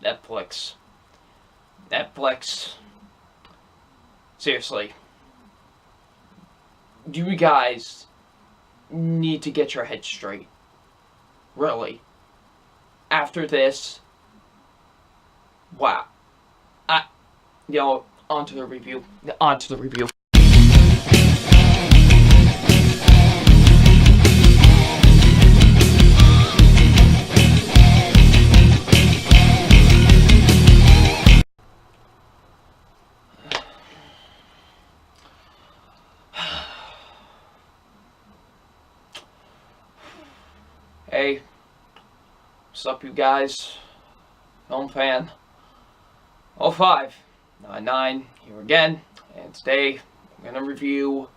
Netflix. Seriously. You guys need to get your head straight. Really. After this, wow. On to the review. Hey, what's up, you guys? Film fan 0599 here again, and today I'm gonna review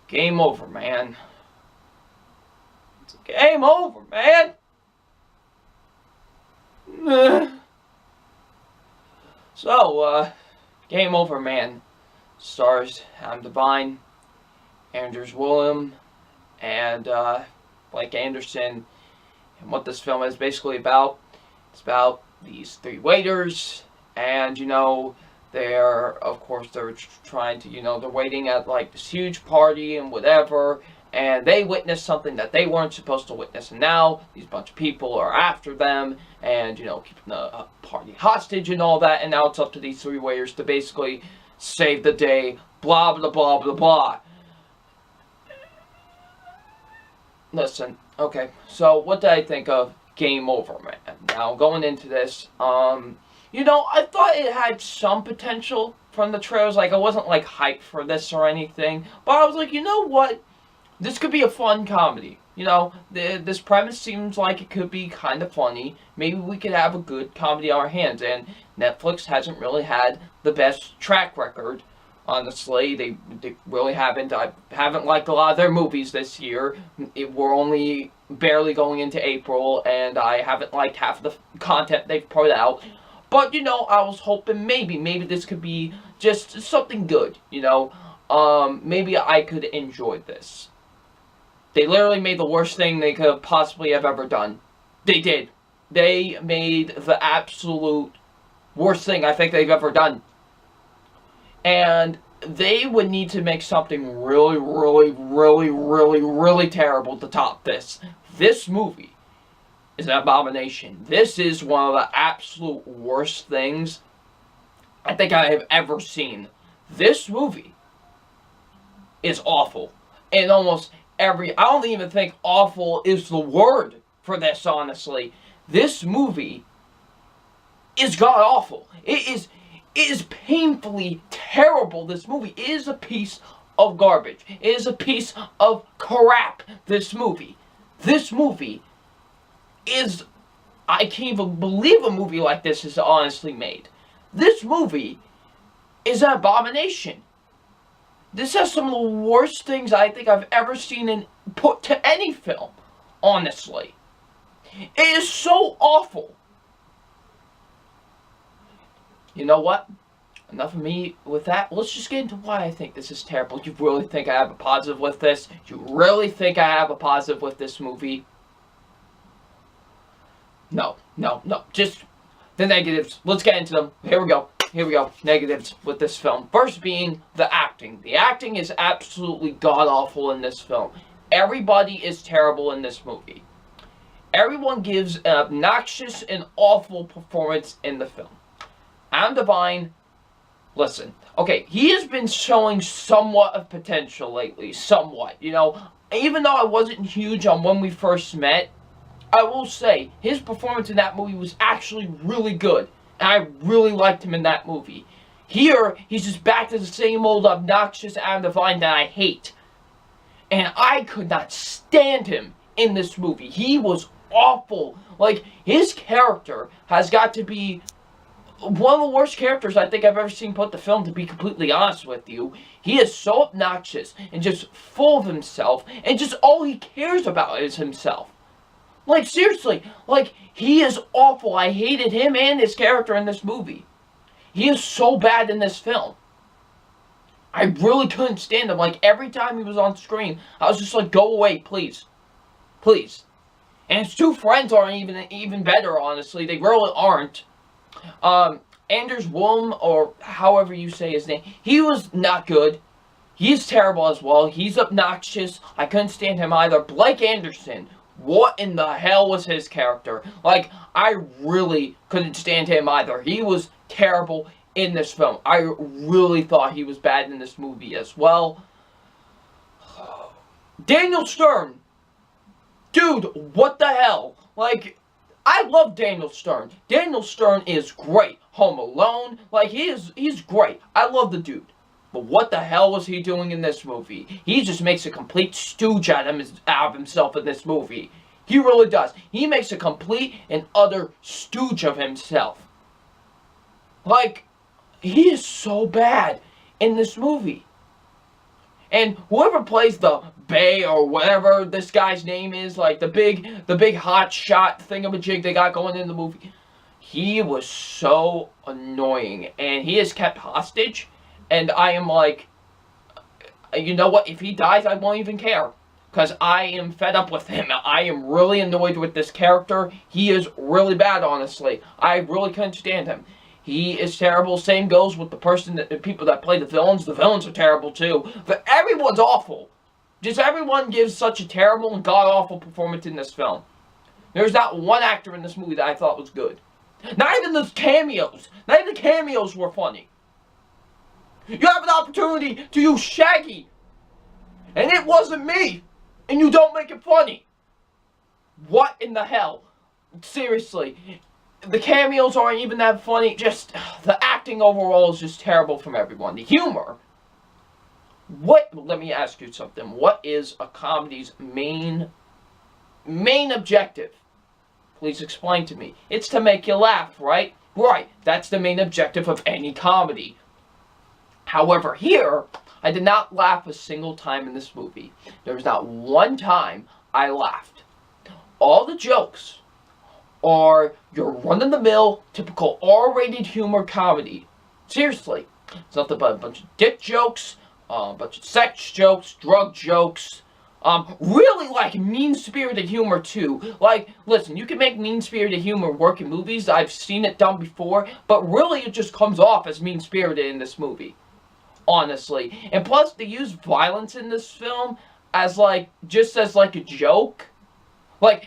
Game Over, man. It's game over, man. So, Game Over, man stars Adam Devine, Andrews William, and Blake Anderson. And what this film is basically about, it's about these three waiters, and they're trying to, they're waiting at like this huge party and whatever, and they witnessed something that they weren't supposed to witness, and now these bunch of people are after them and keeping the party hostage and all that, and now it's up to these three waiters to basically save the day, blah blah blah blah blah. Listen, okay, so what did I think of Game Over, man? Now, going into this, I thought it had some potential from the trailers. Like, I wasn't, like, hyped for this or anything, but I was like, you know what? This could be a fun comedy. This premise seems like it could be kind of funny. Maybe we could have a good comedy on our hands, and Netflix hasn't really had the best track record. Honestly, they really haven't. I haven't liked a lot of their movies this year. We're only barely going into April, and I haven't liked half of the content they've put out. But, I was hoping maybe this could be just something good, maybe I could enjoy this. They literally made the worst thing they could have possibly have ever done. They did. They made the absolute worst thing I think they've ever done. And they would need to make something really, really, really, really, really terrible to top this. This movie is an abomination. This is one of the absolute worst things I think I have ever seen. This movie is awful. And almost I don't even think awful is the word for this, honestly. This movie is god-awful. It is painfully terrible. This movie is a piece of garbage. It is a piece of crap, this movie. This movie is... I can't even believe a movie like this is honestly made. This movie is an abomination. This has some of the worst things I think I've ever seen put to any film, honestly. It is so awful. You know what? Enough of me with that. Let's just get into why I think this is terrible. You really think I have a positive with this? You really think I have a positive with this movie? No. Just the negatives. Let's get into them. Here we go. Negatives with this film. First being the acting. The acting is absolutely god-awful in this film. Everybody is terrible in this movie. Everyone gives an obnoxious and awful performance in the film. Adam Devine, listen, okay, he has been showing somewhat of potential lately, somewhat, even though I wasn't huge on When We First Met, I will say, his performance in that movie was actually really good, and I really liked him in that movie. Here, he's just back to the same old obnoxious Adam Devine that I hate, and I could not stand him in this movie. He was awful. Like, his character has got to be one of the worst characters I think I've ever seen put to film, to be completely honest with you. He is so obnoxious and just full of himself, and just all he cares about is himself. Like, seriously, like, he is awful. I hated him and his character in this movie. He is so bad in this film. I really couldn't stand him. Like, every time he was on screen, I was just like, go away, please. Please. And his two friends aren't even better, honestly. They really aren't. Anders Wulm, or however you say his name, he was not good. He's terrible as well. He's obnoxious. I couldn't stand him either. Blake Anderson, what in the hell was his character? Like, I really couldn't stand him either. He was terrible in this film. I really thought he was bad in this movie as well. Daniel Stern. Dude, what the hell? Like, I love Daniel Stern. Daniel Stern is great. Home Alone, like, he's great. I love the dude. But what the hell was he doing in this movie? He just makes a complete stooge out of himself in this movie. He really does. He makes a complete and utter stooge of himself. Like, he is so bad in this movie. And whoever plays the Bay or whatever this guy's name is, like the big hot shot thingamajig they got going in the movie, he was so annoying. And he is kept hostage. And I am like, you know what? If he dies, I won't even care. Because I am fed up with him. I am really annoyed with this character. He is really bad, honestly. I really couldn't stand him. He is terrible. Same goes with the people that play the villains. The villains are terrible too. But everyone's awful. Just everyone gives such a terrible and god-awful performance in this film. There's not one actor in this movie that I thought was good. Not even the cameos. Not even the cameos were funny. You have an opportunity to use Shaggy, and it wasn't me, and you don't make it funny. What in the hell? Seriously, the cameos aren't even that funny. Just, the acting overall is just terrible from everyone. The humor. Let me ask you something. What is a comedy's main objective? Please explain to me. It's to make you laugh, right? Right, that's the main objective of any comedy. However, here, I did not laugh a single time in this movie. There was not one time I laughed. All the jokes are your run-of-the-mill, typical R-rated humor comedy. Seriously. It's nothing but a bunch of dick jokes, a bunch of sex jokes, drug jokes, really like mean-spirited humor too. Like, listen, you can make mean-spirited humor work in movies. I've seen it done before, but really it just comes off as mean-spirited in this movie. Honestly. And plus, they use violence in this film as just as a joke.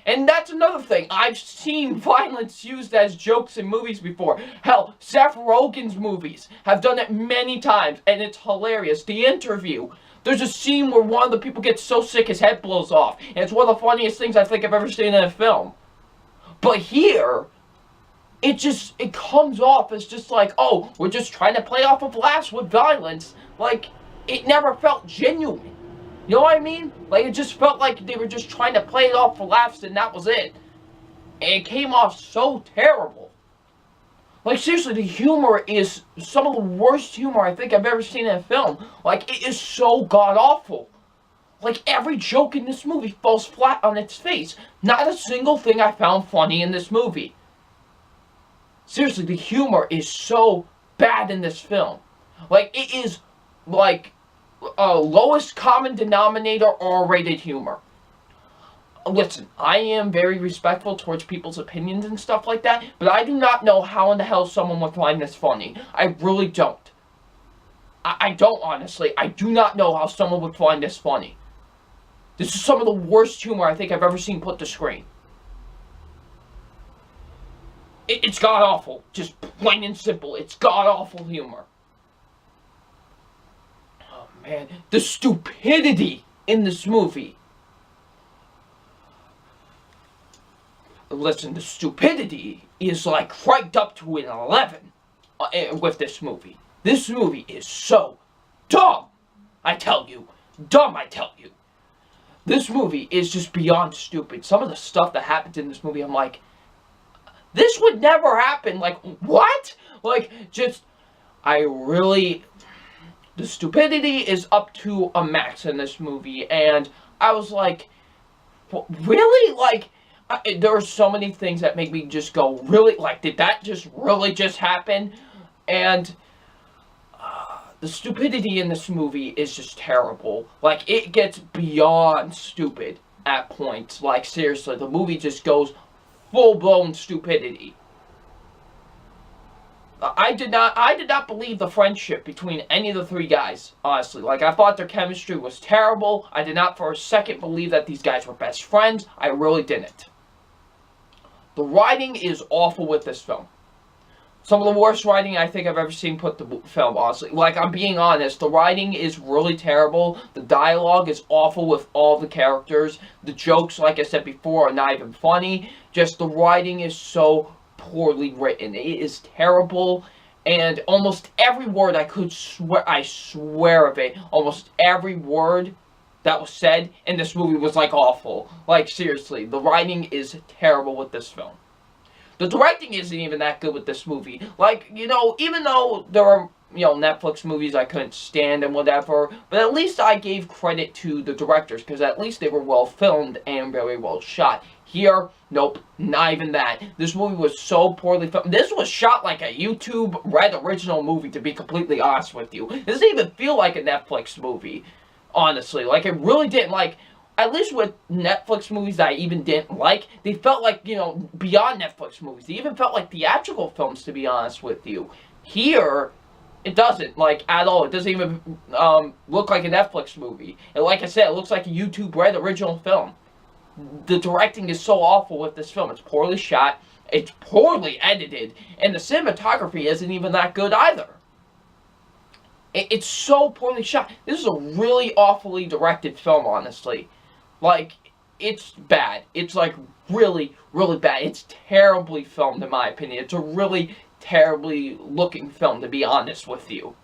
And that's another thing. I've seen violence used as jokes in movies before. Hell, Seth Rogen's movies have done it many times, and it's hilarious. The Interview. There's a scene where one of the people gets so sick his head blows off, and it's one of the funniest things I think I've ever seen in a film. But here, it comes off as just oh, we're just trying to play off of laughs with violence. It never felt genuine. You know what I mean? It just felt like they were just trying to play it off for laughs and that was it. And it came off so terrible. Seriously, the humor is some of the worst humor I think I've ever seen in a film. It is so god-awful. Every joke in this movie falls flat on its face. Not a single thing I found funny in this movie. Seriously, the humor is so bad in this film. It is, lowest common denominator R-rated humor. Listen, I am very respectful towards people's opinions and stuff like that, but I do not know how in the hell someone would find this funny. I really don't. I don't, honestly. I do not know how someone would find this funny. This is some of the worst humor I think I've ever seen put to screen. It's god-awful. Just plain and simple. It's god-awful humor. Oh, man. The stupidity in this movie. Listen, the stupidity is cranked up to an 11 with this movie. This movie is so dumb, I tell you. Dumb, I tell you. This movie is just beyond stupid. Some of the stuff that happens in this movie, I'm like, this would never happen. What? The stupidity is up to a max in this movie, and I was like, really? There are so many things that make me just go, really? Did that just really just happen? And the stupidity in this movie is just terrible. It gets beyond stupid at points. Seriously, the movie just goes full-blown stupidity. I did not believe the friendship between any of the three guys, honestly. Like, I thought their chemistry was terrible. I did not for a second believe that these guys were best friends. I really didn't. The writing is awful with this film. Some of the worst writing I think I've ever seen put the film, honestly. Like, I'm being honest, the writing is really terrible. The dialogue is awful with all the characters. The jokes, like I said before, are not even funny. Just the writing is so poorly written. It is terrible. And almost every word I swear of it, almost every word that was said in this movie was, like, awful. Like, seriously, the writing is terrible with this film. The directing isn't even that good with this movie. Like, even though there are, Netflix movies I couldn't stand and whatever, but at least I gave credit to the directors, because at least they were well filmed and very well shot. Here, nope, not even that. This movie was so poorly filmed. This was shot like a YouTube Red original movie, to be completely honest with you. It doesn't even feel like a Netflix movie, honestly. Like, it really didn't, like, at least with Netflix movies that I even didn't like, they felt like, beyond Netflix movies. They even felt like theatrical films, to be honest with you. Here, it doesn't, like, at all. It doesn't even look like a Netflix movie. And like I said, it looks like a YouTube Red original film. The directing is so awful with this film. It's poorly shot, it's poorly edited, and the cinematography isn't even that good either. It's so poorly shot. This is a really awfully directed film, honestly. Like, it's bad. It's, like, really, really bad. It's terribly filmed, in my opinion. It's a really terribly looking film, to be honest with you.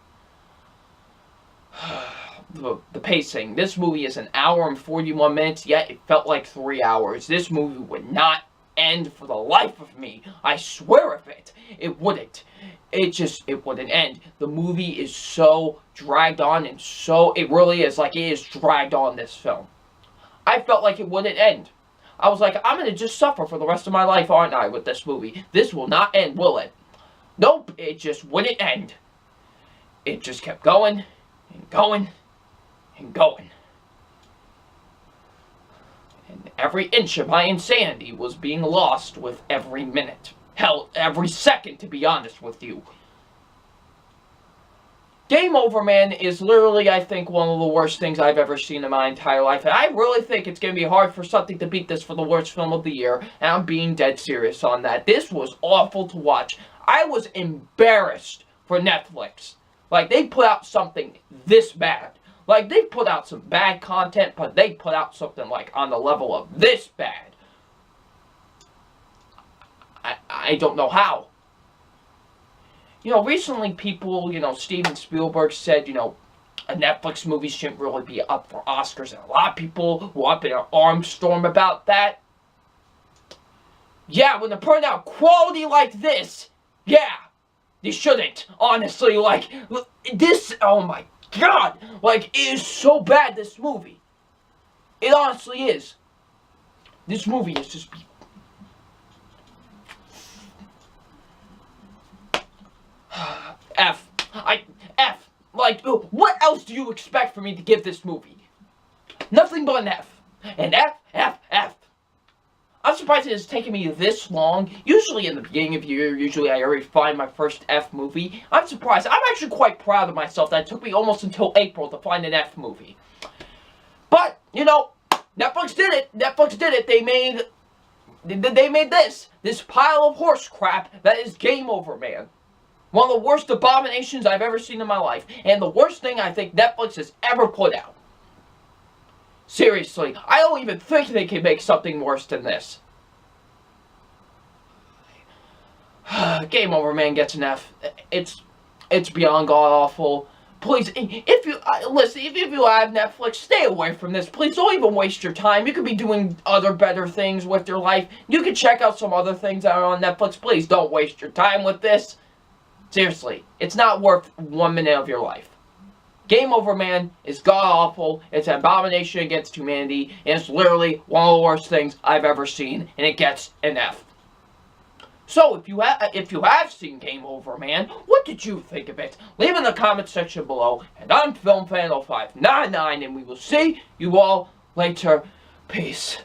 The pacing. This movie is an hour and 41 minutes, yet it felt like 3 hours. This movie would not end for the life of me. I swear of it. It wouldn't. It wouldn't end. The movie is so dragged on, and it really is, like, it is dragged on, this film. I felt like it wouldn't end. I was like, I'm gonna just suffer for the rest of my life, aren't I, with this movie? This will not end, will it? Nope, it just wouldn't end. It just kept going, and going, and going. And every inch of my insanity was being lost with every minute. Hell, every second, to be honest with you. Game Over, man, is literally, I think, one of the worst things I've ever seen in my entire life. And I really think it's going to be hard for something to beat this for the worst film of the year. And I'm being dead serious on that. This was awful to watch. I was embarrassed for Netflix. Like, they put out something this bad. Like, they put out some bad content, but they put out something, like, on the level of this bad. I don't know how. Recently people, Steven Spielberg said, Netflix movies shouldn't really be up for Oscars, and a lot of people were up in an arm storm about that. Yeah, when they're putting out quality like this, yeah, they shouldn't, honestly. Like, this, oh my god, like, it is so bad, this movie. It honestly is. This movie is just... F. Like, what else do you expect from me to give this movie? Nothing but an F. An F. I'm surprised it has taken me this long. Usually in the beginning of the year, I already find my first F movie. I'm surprised. I'm actually quite proud of myself that it took me almost until April to find an F movie. But, Netflix did it. They made this pile of horse crap that is Game Over, man. One of the worst abominations I've ever seen in my life. And the worst thing I think Netflix has ever put out. Seriously, I don't even think they can make something worse than this. Game Over, man, gets an F. It's beyond god-awful. Please, if you have Netflix, stay away from this. Please, don't even waste your time. You could be doing other better things with your life. You could check out some other things that are on Netflix. Please, don't waste your time with this. Seriously, it's not worth 1 minute of your life. Game Over, man, is god-awful. It's an abomination against humanity. And it's literally one of the worst things I've ever seen. And it gets an F. So, if you have seen Game Over, man, what did you think of it? Leave in the comments section below. And I'm FilmFan0599, and we will see you all later. Peace.